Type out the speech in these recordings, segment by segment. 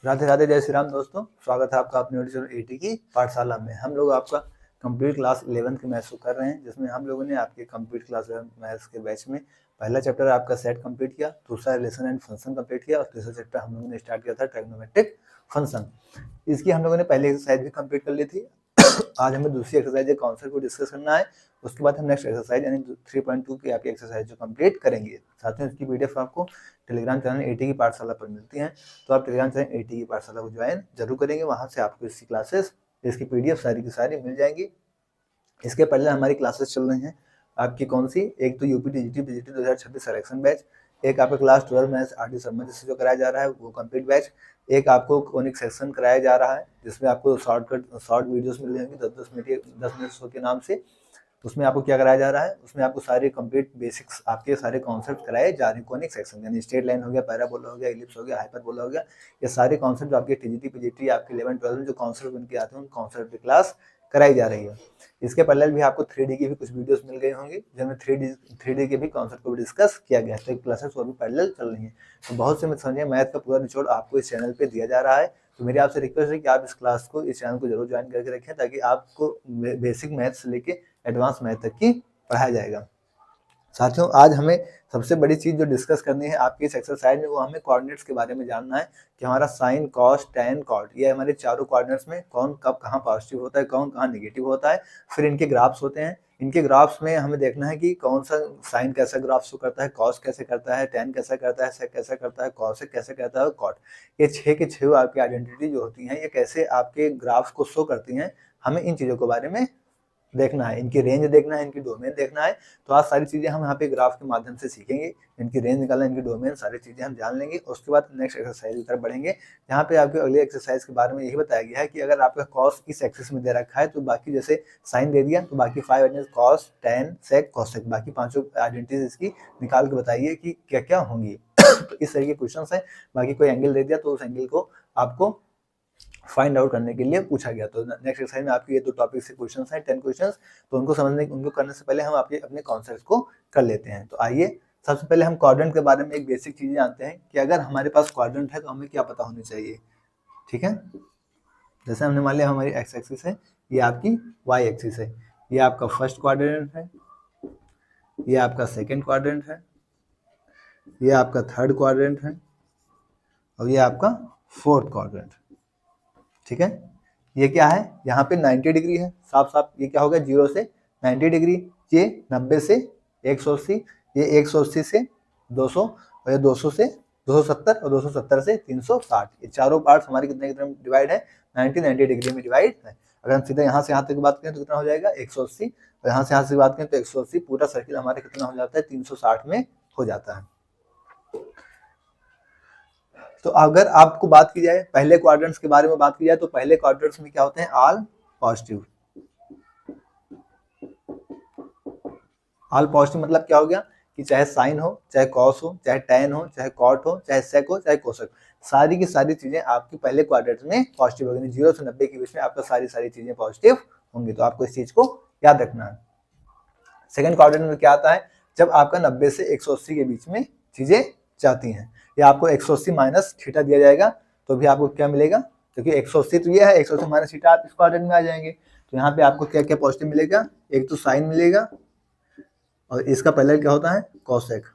राधे राधे, जय श्री राम दोस्तों। स्वागत है आपका अपने चैनल एटी की पाठशाला में। हम लोग आपका कंप्लीट क्लास 11th के मैथ्स को कर रहे हैं, जिसमें हम लोगों ने आपके कंप्लीट क्लास मैथ्स के बैच में पहला चैप्टर आपका सेट कंप्लीट किया, दूसरा रिलेशन एंड फंक्शन कंप्लीट किया और तीसरा चैप्टर हम लोगों ने स्टार्ट किया था ट्रिग्नोमेट्रिक फंक्शन। इसकी हम लोगों ने पहली एक्सरसाइज भी कंप्लीट कर ली थी। आज हमें दूसरी एक्सरसाइज कॉन्सेप्ट को डिस्कस करना है। उसके बाद हम नेक्स्ट एक्सरसाइज यानी 3.2 की आपकी एक्सरसाइज जो कंप्लीट करेंगे। साथ में इसकी पीडीएफ आपको टेलीग्राम चैनल एटी की पाठशाला पर मिलती हैं, तो आप टेलीग्राम चैनल एटी की पाठशाला को ज्वाइन जरूर करेंगे। वहां से आपको इसकी क्लासेस, इसकी पीडीएफ सारी की सारी मिल जाएंगी। इसके पहले हमारी क्लासेस चल रही हैं आपकी कौन सी, एक तो UP TGT PGT 2026 selection batch, एक आपका क्लास 12 मैथ्स आरटी शर्मा जिससे जो कराया जा रहा है वो कंप्लीट बैच, एक आपको कोनिक सेक्शन कराया जा रहा है जिसमें आपको शॉर्ट वीडियोस मिल जाएंगी 10 मिनट के नाम से। उसमें आपको क्या कराया जा रहा है, उसमें आपको सारे कंप्लीट बेसिक्स आपके सारे कॉन्सेप्ट कराए जा रहे हैं। कोनिक सेक्शन यानी स्ट्रेट लाइन हो गया, पैराबोला हो गया, इलिप्स हो गया, हाइपरबोला हो गया, ये सारे कॉन्सेप्ट आपके टीजीटी पीजीटी आपके 11-12 में जो कॉन्सेप्ट बन के आते हैं उन कॉन्सेप्ट की क्लास कराई जा रही है। इसके पहले भी आपको 3D की भी कुछ वीडियोस मिल गई होंगी जिनमें 3D के भी कॉन्सेप्ट को भी डिस्कस किया गया है, तो क्लासेस वो भी पैरेलल चल रही हैं। तो बहुत से समझिए मैथ का पूरा निचोड़ आपको इस चैनल पे दिया जा रहा है। तो मेरी आपसे रिक्वेस्ट है कि आप इस क्लास को, इस चैनल को जरूर ज्वाइन करके रखें ताकि आपको बेसिक मैथ से लेके एडवांस मैथ तक की पढ़ाया जाएगा। साथियों, आज हमें सबसे बड़ी चीज जो डिस्कस करनी है आपकी इस एक्सरसाइज में, वो हमें कोऑर्डिनेट्स के बारे में जानना है कि हमारा साइन, कॉस, टैन, कॉट, ये हमारे चारों कोऑर्डिनेट्स में कौन कब कहाँ पॉजिटिव होता है, कौन कहाँ नेगेटिव होता है। फिर इनके ग्राफ्स होते हैं, इनके ग्राफ्स में हमें देखना है कि कौन सा साइन कैसा ग्राफ शो करता है, कॉस कैसे करता है, टैन कैसा करता है, सेक कैसा करता है, कॉसेक कैसे करता है, कॉट। ये 6 के 6 आपकी आइडेंटिटी जो होती हैं ये कैसे आपके ग्राफ्स को शो करती हैं, हमें इन चीजों के बारे में देखना है। इनकी रेंज देखना है, इनकी डोमेन देखना है। तो आज सारी चीजें हम यहाँ पे ग्राफ के माध्यम से सीखेंगे। इनकी रेंज निकालना, इनकी डोमेन, सारी चीजें हम जान लेंगे। उसके बाद नेक्स्ट एक्सरसाइज की तरफ बढ़ेंगे। यहाँ पे आपके अगले एक्सरसाइज के बारे में यही बताया गया है कि अगर आपका कॉस इस एक्सिस में दे रखा है तो बाकी जैसे साइन दे दिया तो बाकी 5 आइडेंटिटीज कॉस, टैन, सेक, कॉसेक, बाकी पांचों आइडेंटिटीज इसकी निकाल के बताइए कि क्या क्या होंगी। तो इस तरह के क्वेश्चन है। बाकी कोई एंगल दे दिया तो उस एंगल को आपको फाइंड आउट करने के लिए पूछा गया। तो नेक्स्ट एक्सरसाइज में आपके ये 2 टॉपिक से क्वेश्चंस हैं, 10 क्वेश्चंस। तो उनको करने से पहले हम आपके अपने कॉन्सेप्ट को कर लेते हैं। तो आइए सबसे पहले हम क्वाड्रेंट के बारे में एक बेसिक चीजें जानते हैं कि अगर हमारे पास क्वाड्रेंट है तो हमें क्या पता होनी चाहिए। ठीक है, जैसे हमने मान लिया हमारी एक्स एक्सिस है, ये आपकी वाई एक्सिस है, ये आपका फर्स्ट क्वाड्रेंट है, ये आपका सेकेंड क्वाड्रेंट है, ये आपका थर्ड क्वाड्रेंट है और ये आपका फोर्थ क्वाड्रेंट। ठीक है, ये क्या है, यहाँ पे 90 डिग्री है, साफ साफ ये क्या होगा 0 से 90 डिग्री, ये 90 से 180, ये 180 से 200 और ये 200 से 270 और 270 से 360। ये चारों पार्ट्स हमारे कितने कितने डिवाइड है, 90 डिग्री में डिवाइड है। अगर हम सीधा यहाँ से यहाँ तक बात करें तो कितना हो जाएगा 180, और यहाँ से यहाँ से बात करें तो 180, पूरा सर्किल हमारे कितना हो जाता है 360 में हो जाता है। तो अगर आपको बात की जाए पहले क्वाड्रेंट्स के बारे में बात की जाए तो पहले क्वाड्रेंट्स में क्या होते हैं, ऑल पॉजिटिव। ऑल पॉजिटिव मतलब क्या हो गया कि चाहे साइन हो, चाहे कॉस हो, चाहे टैन हो, चाहे कॉट हो, चाहे सेक हो, चाहे कोसेक, सारी की सारी चीजें आपकी पहले क्वाड्रेंट में पॉजिटिव होगी। 0 से 90 के बीच में आपका सारी चीजें पॉजिटिव होंगी। तो आपको इस चीज को याद रखना है। सेकेंड क्वाड्रेंट में क्या आता है, जब आपका 90 से 180 के बीच में चीजें जाती हैं, या आपको 180 माइनस थीटा दिया जाएगा तो भी आपको क्या मिलेगा, क्योंकि 180 तो ये है, 180 माइनस थीटा आप इस क्वाड्रेंट में आ जाएंगे। तो यहाँ पे आपको क्या क्या पॉजिटिव मिलेगा, एक तो साइन मिलेगा और इसका पहले क्या होता है कॉसेक।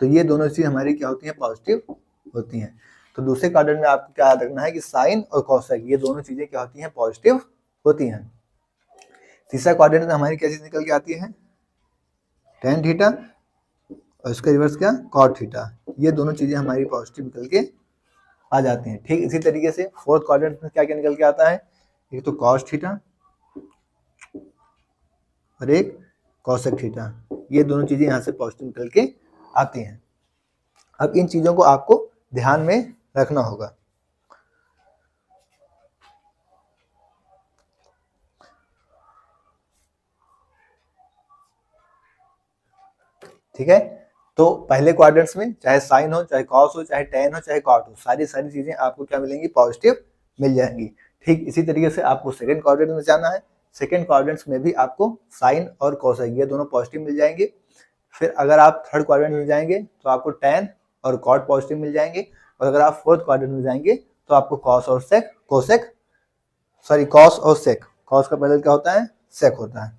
तो ये दोनों चीज हमारी क्या होती है, पॉजिटिव होती हैं। तो दूसरे क्वाड्रेंट में आपको क्या याद रखना है कि साइन और कॉसेक ये दोनों चीजें क्या होती हैं, पॉजिटिव होती हैं। तीसरा क्वाड्रेंट में हमारी क्या चीज निकल के आती है, टैन थीटा और इसका रिवर्स क्या, कॉट थीटा। ये दोनों चीजें हमारी पॉजिटिव निकल के आ जाती हैं। ठीक इसी तरीके से फोर्थ क्वाड्रेंट में क्या क्या निकल के आता है, एक तो कॉस थीटा और एक कॉसेक थीटा, ये दोनों चीजें यहाँ से पॉजिटिव निकल के आती हैं। अब इन चीजों को आपको ध्यान में रखना होगा। ठीक है, तो पहले क्वाड्रेंट्स में चाहे साइन हो, चाहे कॉस हो, चाहे टैन हो, चाहे कॉट हो, सारी चीजें आपको क्या मिलेंगी, पॉजिटिव मिल जाएंगी। ठीक इसी तरीके से आपको सेकंड क्वाड्रेंट में जाना है। सेकंड क्वाड्रेंट्स में भी आपको साइन और कॉसेक ये दोनों पॉजिटिव मिल जाएंगे। फिर अगर आप थर्ड क्वाड्रेंट में जाएंगे तो आपको टैन और कॉट पॉजिटिव मिल जाएंगे, और अगर आप फोर्थ क्वाड्रेंट में जाएंगे तो आपको कॉस और सेक कॉस और सेक, कॉस का पैरेलल क्या होता है, सेक होता है,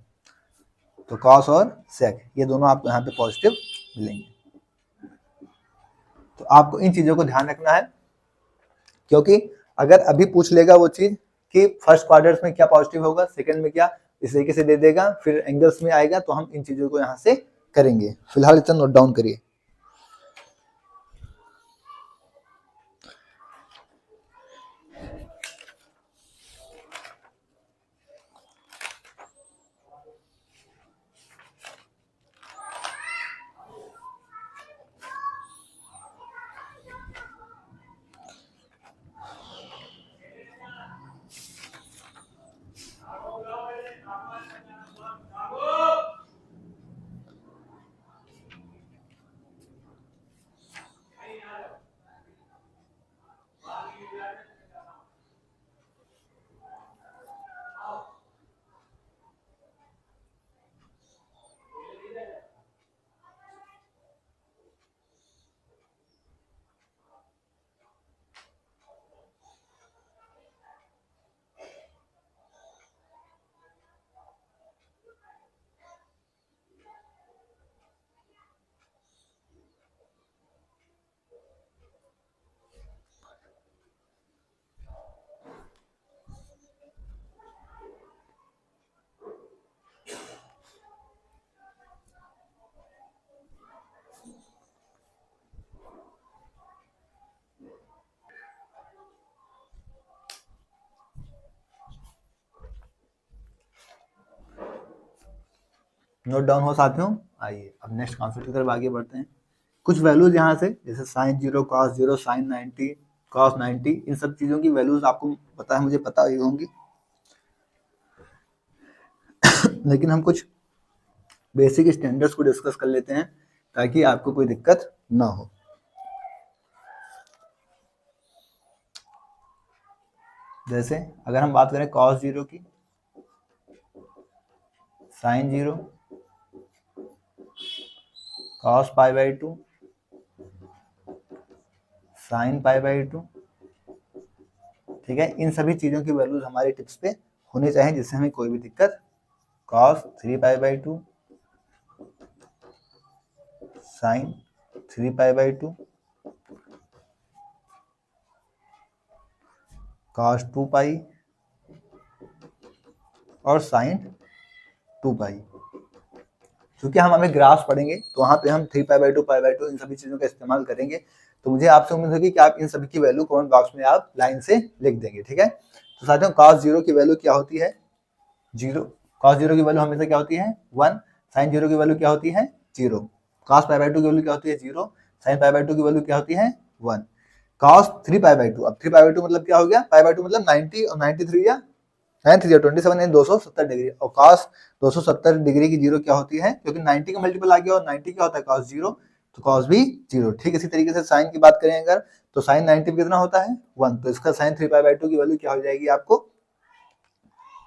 तो कॉस और सेक ये दोनों आपको यहाँ पे पॉजिटिव मिलेंगे। तो आपको इन चीजों को ध्यान रखना है, क्योंकि अगर अभी पूछ लेगा वो चीज कि फर्स्ट क्वाड्रेंट में क्या पॉजिटिव होगा, सेकंड में क्या, इस तरीके से दे देगा, फिर एंगल्स में आएगा, तो हम इन चीजों को यहाँ से करेंगे। फिलहाल इतना नोट डाउन करिए। नोट डाउन हो साथियों। आइए अब नेक्स्ट कॉन्सेप्ट की तरफ आगे बढ़ते हैं। कुछ वैल्यूज यहाँ से, जैसे साइन 0, कॉस 0, साइन 90, कॉस 90, इन सब चीजों की वैल्यूज आपको पता है, मुझे पता ही होंगी लेकिन हम कुछ बेसिक स्टैंडर्ड्स को डिस्कस कर लेते हैं ताकि आपको कोई दिक्कत ना हो। जैसे अगर हम बात करें कॉस 0 की, साइन 0, कॉस π/2, साइन π/2, ठीक है, इन सभी चीजों की वैल्यूज हमारे टिप्स पे होने चाहिए जिससे हमें कोई भी दिक्कत, कॉस 3π/2, साइन 3π/2, कॉस 2π और साइन 2π। क्योंकि हम हमें ग्राफ पढ़ेंगे तो वहाँ पे हम 3π/2, π/2 इन सभी चीजों का इस्तेमाल करेंगे, तो मुझे आपसे उम्मीद होगी कि आप इन सभी की वैल्यू कमेंट बॉक्स में आप लाइन से लिख देंगे, ठीक है। तो साथियों cos 0 की वैल्यू क्या होती है, 0, cos 0 की वैल्यू हमेशा क्या होती है 1, साइन 0 की वैल्यू क्या होती है 0, cos π/2 की वैल्यू क्या होती है 0, साइन π/2 की वैल्यू क्या होती है 1, cos 3π/2, अब 3π/2 मतलब क्या हो गया, π/2 मतलब 90 और 93 या 93 या 27 यानी 270 डिग्री, और cos 270 डिग्री की 0 क्या होती है, क्योंकि 90 का मल्टीपल आ गया और 90 क्या होता है cos 0, तो cos भी 0, ठीक। इसी तरीके से साइन की बात करें अगर, तो साइन 90 कितना होता है 1, तो इसका साइन 3π/2 की वैल्यू क्या हो जाएगी आपको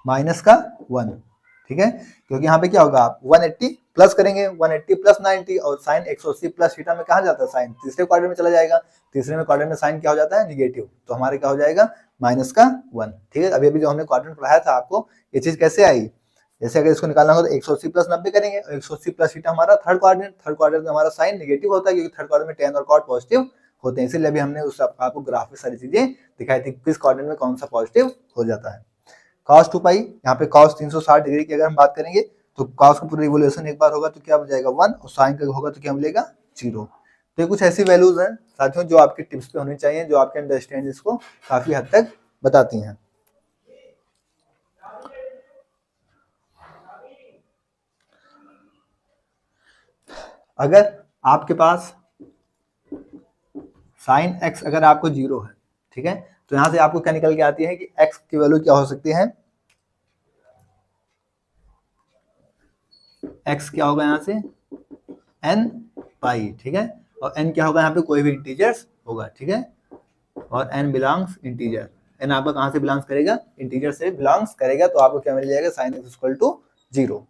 माइनस का 1, ठीक है, क्योंकि यहाँ पे क्या होगा आप 180 प्लस करेंगे, 180 प्लस 90, और साइन 180 प्लस थीटा में कहाँ जाता है साइन, तीसरे क्वाड्रेंट में चला जाएगा, तीसरे में क्वाड्रेंट में साइन क्या हो जाता है निगेटिव, तो हमारे क्या हो जाएगा माइनस का 1, ठीक है। अभी जो हमने क्वाड्रेंट पढ़ाया था आपको, ये चीज कैसे आई, जैसे अगर इसको निकालना होगा तो 180 प्लस 90 करेंगे, और 180 प्लस थीटा हमारा थर्ड क्वाड्रेंट में हमारा साइन निगेटिव होता है, क्योंकि थर्ड क्वाड्रेंट में tan और cot पॉजिटिव होते हैं, इसीलिए अभी हमने उस आपको ग्राफ में सारी चीजें दिखाई थी किस क्वाड्रेंट में कौन सा पॉजिटिव हो जाता है। cos 2π, यहाँ पे cos 360 डिग्री की अगर हम बात करेंगे तो cos का पूरा रिवोल्यूशन एक बार होगा तो क्या बन जाएगा 1, और साइन का होगा तो क्या मिलेगा 0। तो ये कुछ ऐसी वैल्यूज हैं साथियों जो आपके टिप्स पे होनी चाहिए, जो आपके अंडरस्टैंडिंग को काफी हद तक बताती हैं। अगर आपके पास साइन x अगर आपको 0 है, ठीक है, तो यहां से आपको क्या निकल के आती है कि x की वैल्यू क्या हो सकती है, x क्या होगा यहाँ से n पाई, ठीक है, और n क्या होगा यहाँ पे कोई भी इंटीजर्स होगा, ठीक है, और n बिलोंग्स इंटीजर, n आपका कहाँ से बिलोंग्स करेगा इंटीजर से बिलोंग्स करेगा, तो आपको क्या मिल जाएगा साइन x इक्वल टू 0,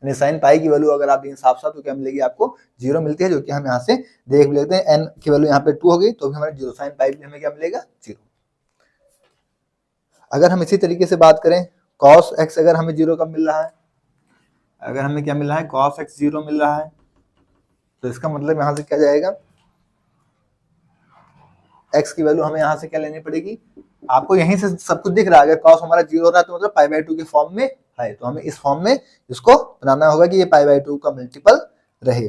यानी साइन पाई की वैल्यू अगर आप दें साफ साफ तो क्या मिलेगी आपको 0 मिलती है, जो कि हम यहाँ से देख लेते हैं, n की वैल्यू यहाँ पे 2 हो गई तो भी हमारे 0, साइन पाई भी हमें क्या मिलेगा 0। अगर हम इसी तरीके से बात करें cos x, अगर हमें 0 कब मिल रहा है, अगर हमें क्या मिल रहा है, cos x 0 मिल रहा है, तो इसका मतलब यहाँ से क्या जाएगा, x की वैल्यू हमें यहाँ से क्या लेनी पड़ेगी, आपको यहीं से सब कुछ दिख रहा है, अगर cos हमारा 0 हो रहा है तो मतलब π/2 के फॉर्म में है, तो हमें इस फॉर्म में इसको बनाना होगा कि ये π/2 का मल्टीपल रहे।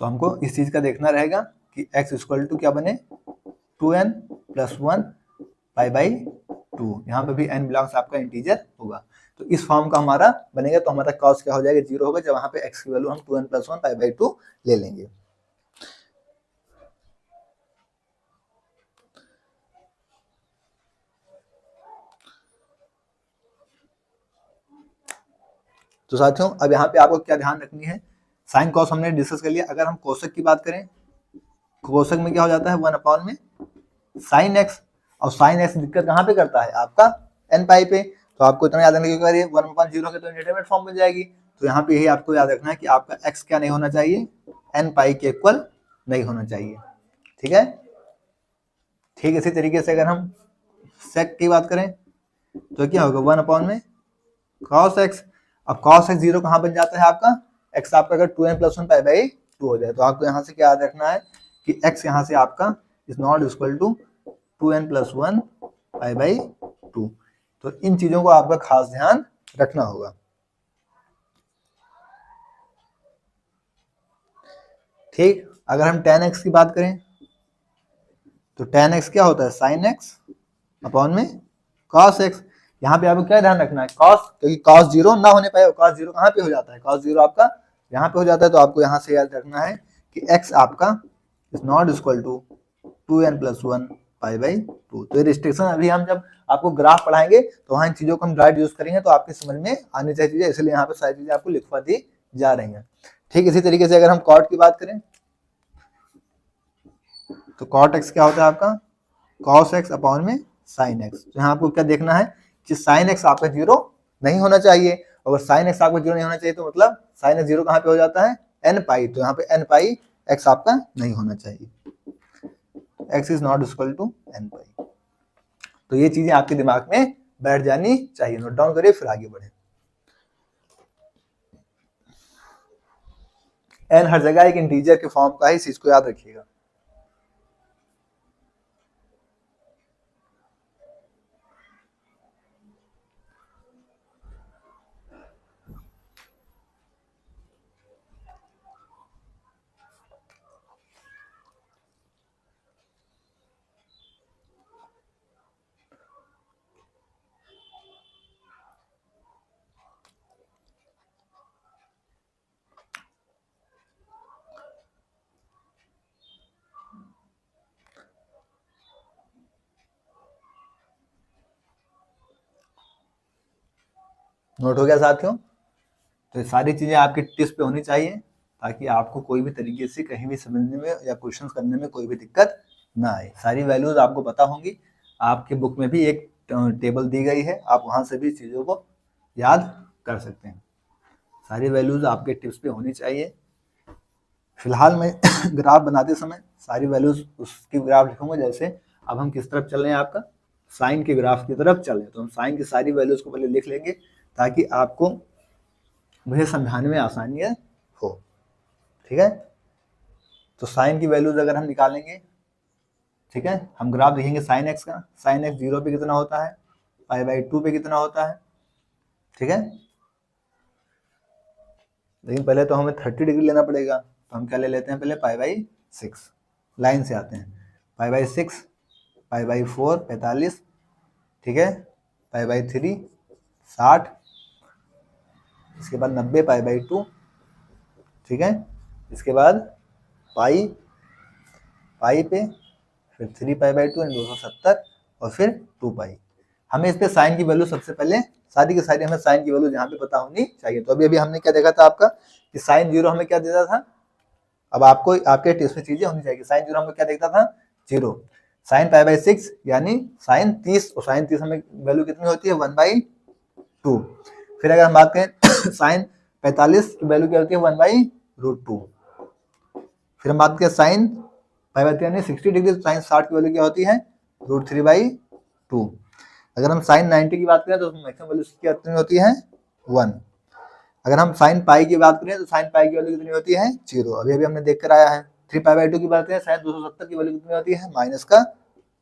तो हमको इस चीज का देखना रहेगा कि x इक्वल टू क्या बने, 2n + 1 π/2, यहाँ पे भी n बिलोंग्स आपका इंटीजर होगा, तो इस फॉर्म का हमारा बनेगा, तो हमारा cos क्या हो जाएगा, 0 होगा, जब वहां पे x की वैल्यू हम 2n + 1 π/2 ले लेंगे। तो साथियों अब यहाँ पे आपको क्या ध्यान रखनी है, साइन कॉस हमने डिस्कस कर लिया। अगर हम कोशक की बात करें, कोशक में क्या हो जाता है, 1 में साइन एक्स, और साइन एक्स दिक्कत कहाँ पे करता है, आपका एन पाई पे, तो आपको इतना याद रखना है, 1/0 के तो इंडिटरमिनेट फॉर्म में जाएगी, तो यहाँ पे यही आपको याद रखना है कि आपका एक्स क्या नहीं होना चाहिए, एन पाई के इक्वल नहीं होना चाहिए, ठीक है। ठीक इसी तरीके से अगर हम सेक की बात करें तो क्या होगा, 1 में cos x, अब cos x 0 कहाँ बन जाता है आपका, x आपका अगर 2n + 1 π/2 हो जाए, तो आपको यहाँ से क्या याद रखना है कि x यहाँ से आपका is not equal to 2n + 1 π/2, तो इन चीजों को आपका खास ध्यान रखना होगा। ठीक, अगर हम tan x की बात करें तो tan x क्या होता है, sin x अपॉन में cos x, यहाँ पे आपको क्या ध्यान रखना है, cos, क्योंकि cos 0 ना होने पाए, cos 0 कहाँ पे हो जाता है, cos 0 आपका यहाँ पे हो जाता है, तो आपको यहाँ से याद रखना है कि x आपका is not equal to 2n + 1 π/2। तो ये रिस्ट्रिक्शन अभी हम जब आपको ग्राफ पढ़ाएंगे तो वहाँ इन चीजों को हम डायरेक्ट यूज करेंगे, तो आपकी समझ में आनी चाहिए चीजें, इसलिए यहाँ पे सारी चीजें आपको लिखवा दी जा रही हैं। ठीक इसी तरीके से अगर हम कॉट की बात करें तो कॉट एक्स क्या होता है आपका, cos x अपॉन में sin x, तो यहाँ आपको क्या देखना है कि sin x आपका 0 नहीं होना चाहिए, अगर sin x आपका 0 नहीं होना चाहिए तो मतलब sin x 0 कहाँ पे हो जाता है, n पाई, तो यहाँ पे n पाई x आपका नहीं होना चाहिए, x is not equal to n pi. तो ये चीजें आपके दिमाग में बैठ जानी चाहिए, नोट डाउन करिए फिर आगे बढ़े। n हर जगह एक इंटीजर के फॉर्म का है, इस चीज को याद रखिएगा। नोट हो गया साथियों, तो ये सारी चीजें आपके टिप्स पे होनी चाहिए ताकि आपको कोई भी तरीके से कहीं भी समझने में या क्वेश्चंस करने में कोई भी दिक्कत ना आए। सारी वैल्यूज आपको पता होंगी, आपके बुक में भी एक टेबल दी गई है, आप वहां से भी चीजों को याद कर सकते हैं। सारी वैल्यूज आपके टिप्स पे होनी चाहिए। फिलहाल मैं ग्राफ बनाते समय सारी वैल्यूज उसकी ग्राफ लिखूंगा, जैसे अब हम किस तरफ चल रहे हैं, आपका साइन के ग्राफ की तरफ चल रहे हैं, तो हम साइन की सारी वैल्यूज को पहले लिख लेंगे ताकि आपको मुझे समझाने में आसानी हो, ठीक है। तो साइन की वैल्यूज अगर हम निकालेंगे, ठीक है, हम ग्राफ देखेंगे साइन एक्स का, साइन एक्स 0 पे कितना होता है, π/2 पे कितना होता है, ठीक है। लेकिन पहले तो हमें 30 डिग्री लेना पड़ेगा, तो हम क्या ले लेते हैं, पहले π/6 लाइन से आते हैं, π/6, π/4 45, ठीक है, π/3 60, इसके बाद 90 π/2, ठीक है, इसके बाद पाई पे, फिर 3 π/2 यानी 270, और फिर 2 पाई। हमें इस पे साइन की वैल्यू सबसे पहले सारी की सारी हमें साइन की वैल्यू यहाँ पे पता होनी चाहिए। तो अभी हमने क्या देखा था आपका कि साइन 0 हमें क्या देता था, अब आपको आपके टेस्ट में चीजें होनी चाहिए। साइन 0 हमें क्या देखता था, 0, साइन π/6 यानी साइन 30, और साइन 30 हमें वैल्यू कितनी होती है, 1/2। फिर अगर हम बात करें साइन 45 की वैल्यू क्या होती है, 1/√2। फिर हम बात करें साइन π/3 यानी 60 डिग्री, साइन 60 की वैल्यू क्या होती है, √3/2। 2। अगर हम साइन 90 की बात करें तो मैक्सिमम वैल्यू उसकी कितनी होती है 1। अगर हम साइन पाई की बात करें तो साइन पाई की वैल्यू कितनी होती है 0। अभी अभी हमने देख कर आया है। 3π/2 की बात करें साइन 270 की वैल्यू कितनी होती है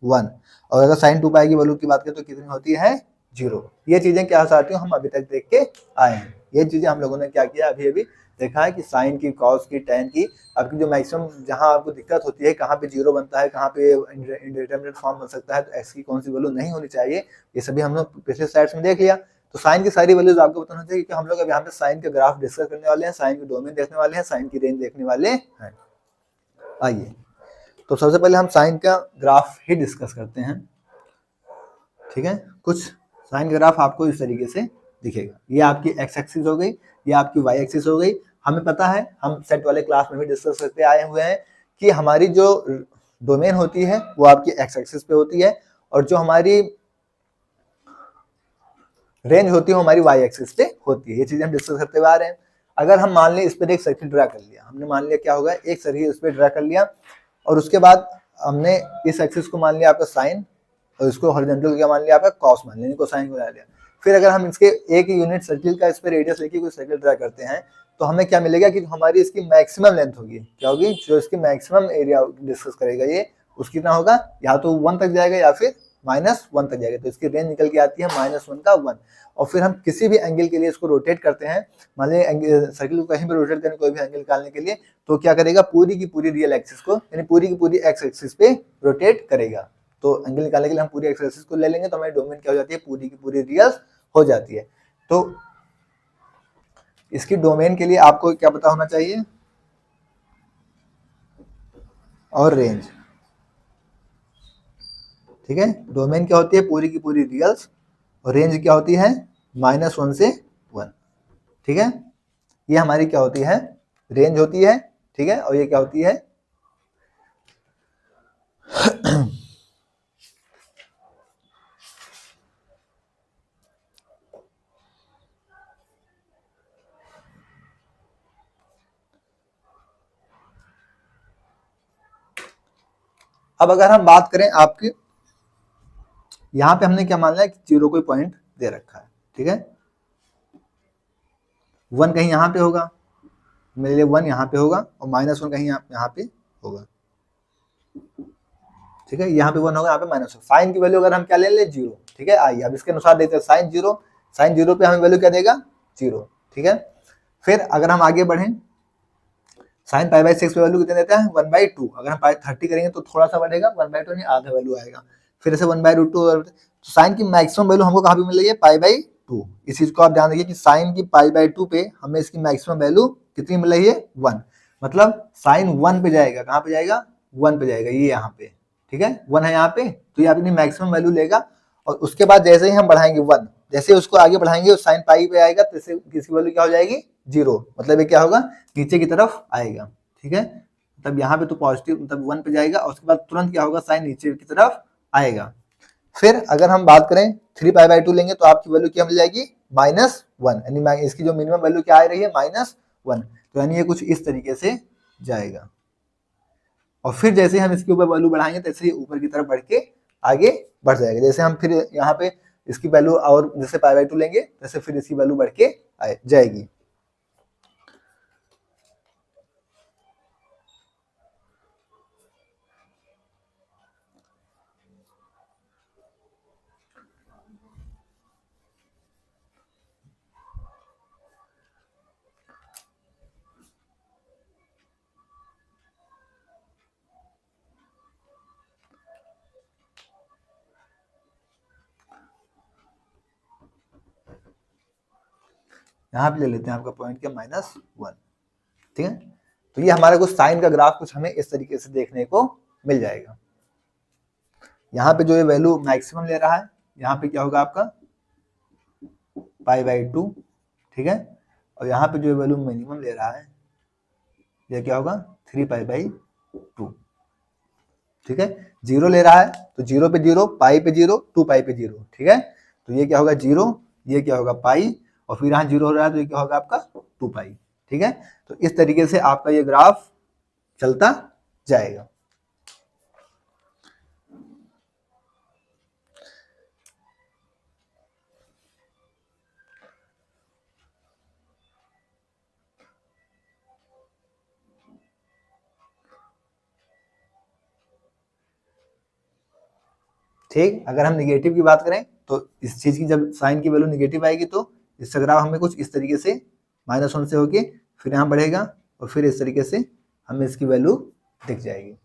-1। और अगर साइन 2π की वैल्यू की बात करें तो कितनी होती है 0। ये चीजें क्या साथियों हम अभी तक देख के आए हैं। ये चीजें हम लोगों ने क्या किया अभी अभी देखा है कि साइन की, कॉस की, टेन की, आपकी जो मैक्सिमम जहां आपको दिक्कत होती है, कहाँ पे 0 बनता है, कहाँ पे इंडिटरमिनेट फॉर्म बन सकता है, तो एक्स की कौन सी वैल्यू नहीं होनी चाहिए, ये सभी हम लोग पिछले स्लाइड्स में देख लिया। तो साइन की सारी वैल्यूज आपको बताना चाहिए कि हम लोग अब यहाँ पे साइन का ग्राफ डिस्कस करने वाले हैं, साइन की डोमेन देखने वाले हैं, साइन की रेंज देखने वाले हैं। आइए तो सबसे पहले हम साइन का ग्राफ ही डिस्कस करते हैं। ठीक है, कुछ साइन का ग्राफ आपको इस तरीके से दिखेगा। ये आपकी एक्स एक्सिस हो गई, ये आपकी वाई एक्सिस हो गई। हमें पता है, हम सेट वाले क्लास में भी डिस्कस करते आए हुए हैं कि हमारी जो डोमेन होती है वो आपकी एक्स एक्सिस पे होती है, और जो हमारी रेंज होती है वो हमारी वाई एक्सिस पे होती है। ये चीजें हम डिस्कस करते हुए आ रहे हैं। अगर हम मान लें इस पर एक सर्किल ड्रा कर लिया, हमने मान लिया क्या होगा, एक सर्किल इस पर ड्रा कर लिया, और उसके बाद हमने इस एक्सिस को मान लिया आपका साइन, और इसको हॉरिजॉन्टल क्या मान लिया आपका कॉस मान लिया, कोसाइन को ला लिया। फिर अगर हम इसके एक यूनिट सर्किल का इस पर रेडियस लेके कोई सर्किल ड्रा करते हैं तो हमें क्या मिलेगा कि हमारी इसकी मैक्सिमम लेंथ होगी। क्या होगी, जो इसकी मैक्सिमम एरिया डिस्कस करेगा ये, उसकी कितना होगा, या तो 1 तक जाएगा या फिर -1 तक जाएगा। तो इसकी रेंज निकल के आती है -1 का 1। और फिर हम किसी भी एंगल के लिए इसको रोटेट करते हैं, मान लीजिए सर्किल को कहीं भी रोटेट करने, कोई भी एंगल निकालने के लिए, तो क्या करेगा, पूरी की पूरी रियल एक्सिस को, यानी पूरी की पूरी एक्स एक्सिस पे रोटेट करेगा। तो एंगल निकालने के लिए हम पूरी एक्स एक्सिस को ले लेंगे, तो हमारी डोमेन क्या हो जाती है, पूरी की पूरी रियल हो जाती है। तो इसकी डोमेन के लिए आपको क्या पता होना चाहिए, और रेंज। ठीक है, डोमेन क्या होती है, पूरी की पूरी रियल्स, और रेंज क्या होती है -1 से 1। ठीक है, ये हमारी क्या होती है, रेंज होती है। ठीक है, और ये क्या होती है अब अगर हम बात करें आपकी, यहां पे हमने क्या मान लिया कि 0 कोई पॉइंट दे रखा है। ठीक है, 1 कहीं यहाँ पे होगा, मेरे लिए 1 यहाँ पे होगा, और -1 कहीं यहाँ पे होगा। ठीक है, यहाँ पे 1 होगा, यहाँ पे -1। साइन की वैल्यू अगर हम क्या ले ले 0। ठीक है, आइए अब इसके अनुसार देखते हैं। साइन 0 पे हमें वैल्यू क्या देगा 0। ठीक है, फिर अगर हम आगे बढ़ें, साइन π/6 पे वैल्यू कितने देता है 1/2। अगर हम 30 करेंगे तो थोड़ा सा बढ़ेगा, 1/2 नहीं, आधा वैल्यू आएगा। फिर ऐसे 1/2। तो साइन की मैक्सिमम वैल्यू हमको कहाँ पे मिल रही है π/2। इस चीज को आप ध्यान रखिए कि साइन की π/2 पे हमें इसकी मैक्सिमम वैल्यू कितनी मिल रही है 1। मतलब साइन 1 पे जाएगा, कहाँ पे जाएगा 1 पे जाएगा, ये यहाँ पे। ठीक है, 1 है यहाँ पे, तो ये अपनी मैक्सिमम वैल्यू लेगा, और उसके बाद जैसे ही हम बढ़ाएंगे 1, जैसे उसको आगे बढ़ाएंगे साइन पाई पे आएगा, तो किसकी वैल्यू क्या हो जाएगी 0। मतलब ये क्या होगा, नीचे की तरफ आएगा। ठीक है, तब यहाँ पे तो पॉजिटिव, मतलब 1 पे जाएगा, और उसके बाद तुरंत क्या होगा, साइन नीचे की तरफ आएगा। फिर अगर हम बात करें 3π/2 लेंगे तो आपकी वैल्यू क्या मिल जाएगी -1, यानी इसकी जो मिनिमम वैल्यू क्या आ रही है -1। तो यानी ये कुछ इस तरीके से जाएगा, और फिर जैसे हम इसके ऊपर वैल्यू बढ़ाएंगे तैसे ही ऊपर की तरफ बढ़ के आगे बढ़ जाएगा। जैसे हम फिर यहाँ पे इसकी वैल्यू और जैसे π/2 लेंगे, तैसे फिर इसकी वैल्यू बढ़ के जाएगी। यहाँ पे ले लेते हैं आपका पॉइंट क्या -1। ठीक है, तो ये हमारा कुछ साइन का ग्राफ कुछ हमें इस तरीके से देखने को मिल जाएगा। यहाँ पे जो ये वैल्यू मैक्सिमम ले रहा है, यहाँ पे क्या होगा आपका π/2। ठीक है, और यहाँ पे जो वैल्यू मिनिमम ले रहा है, यह क्या होगा 3π/2। ठीक है, 0 ले रहा है तो 0 पे 0, पाई पे 0, 2π पे 0। ठीक है, तो ये क्या होगा 0, ये क्या होगा पाई, और फिर यहाँ 0 हो रहा है तो ये क्या होगा आपका 2π। ठीक है, तो इस तरीके से आपका ये ग्राफ चलता जाएगा। ठीक, अगर हम निगेटिव की बात करें तो इस चीज की जब साइन की वैल्यू निगेटिव आएगी तो इसका ग्राफ हमें कुछ इस तरीके से -1 से होके फिर यहाँ बढ़ेगा और फिर इस तरीके से हमें इसकी वैल्यू दिख जाएगी।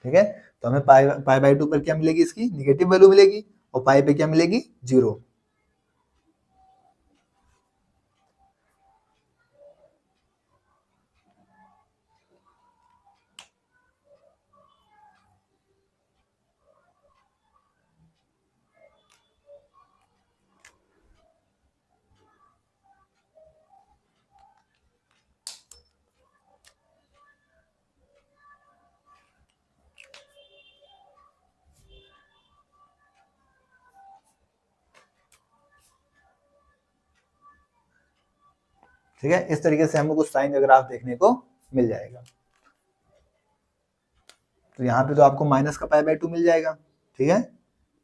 ठीक है, तो हमें पाई बाई 2 पर क्या मिलेगी, इसकी निगेटिव वैल्यू मिलेगी और पाई पे क्या मिलेगी, 0। ठीक है, इस तरीके से हमें कुछ साइन का ग्राफ देखने को मिल जाएगा। तो यहाँ पे तो आपको माइनस का पाई बाई 2 मिल जाएगा। ठीक है,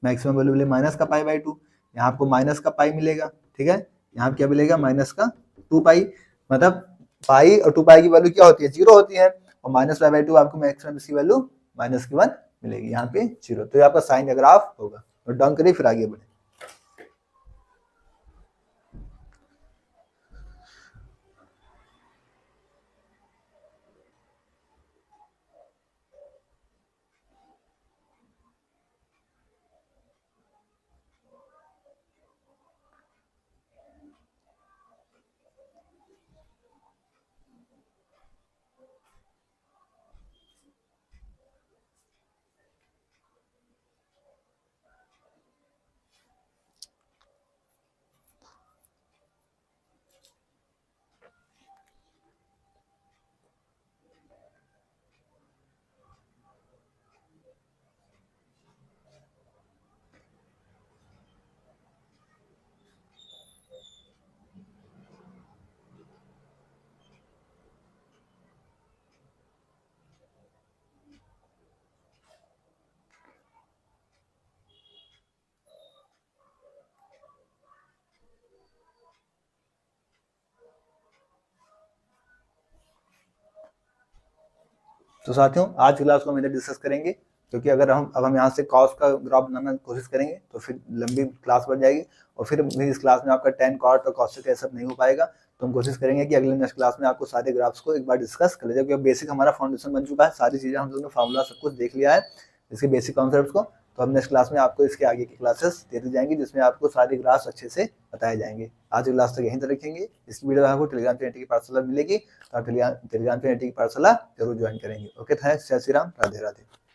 मैक्सिमम वैल्यू मिले माइनस का पाई बाई 2, यहाँ आपको माइनस का पाई मिलेगा। ठीक है, यहाँ पे क्या मिलेगा, माइनस का 2 पाई, मतलब पाई और 2 पाई की वैल्यू क्या होती है, 0 होती है, और माइनस पाई बाई 2 आपको मैक्सिमम इसकी वैल्यू -1 मिलेगी, यहाँ पे 0। तो ये आपका साइन का ग्राफ होगा। नोट डाउन करिए फिर आगे बढ़े। तो साथियों, आज की क्लास को हम इधर डिस्कस करेंगे, क्योंकि अगर हम यहाँ से कॉस का ग्राफ बनाना कोशिश करेंगे तो फिर लंबी क्लास बढ़ जाएगी और फिर इस क्लास में आपका tan cot और cosec सब नहीं हो पाएगा। तो हम कोशिश करेंगे कि अगले नेक्स्ट क्लास में आपको सारे ग्राफ्स को एक बार डिस्कस कर लीजिए, क्योंकि बेसिक हमारा फाउंडेशन बन चुका है, सारी चीज़ें हम लोगों ने फार्मूला सब कुछ देख लिया है इसके बेसिक कॉन्सेप्ट को। तो हम नेक्स्ट क्लास में आपको इसके आगे की क्लासेस दे दी जाएंगी, जिसमें आपको सारे ग्राफ्स अच्छे से बताए जाएंगे। आज की क्लास तक यहीं तक रखेंगे। इस वीडियो में आपको टेलीग्राम पे की पाठशाला मिलेगी, तो आप टेलीग्राम पे की पाठशाला जरूर ज्वाइन करेंगे। ओके, थैंक्स, जय श्री राम, राधे राधे।